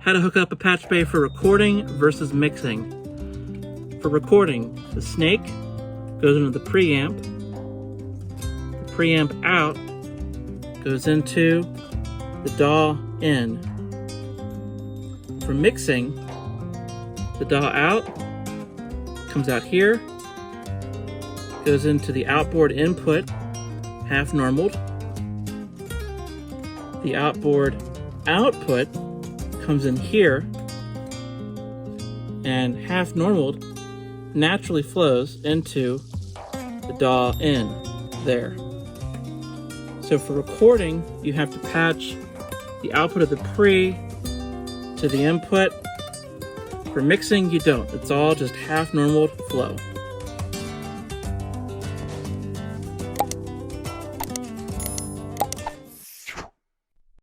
How to hook up a Patchbay for recording versus mixing. For recording, the snake goes into the preamp. The preamp out goes into the DAW in. For mixing, the DAW out comes out here, goes into the outboard input, half normaled. The outboard output comes in here and half normaled naturally flows into the DAW in there. So for recording, you have to patch the output of the pre to the input. For mixing, you don't. It's all just half normaled flow.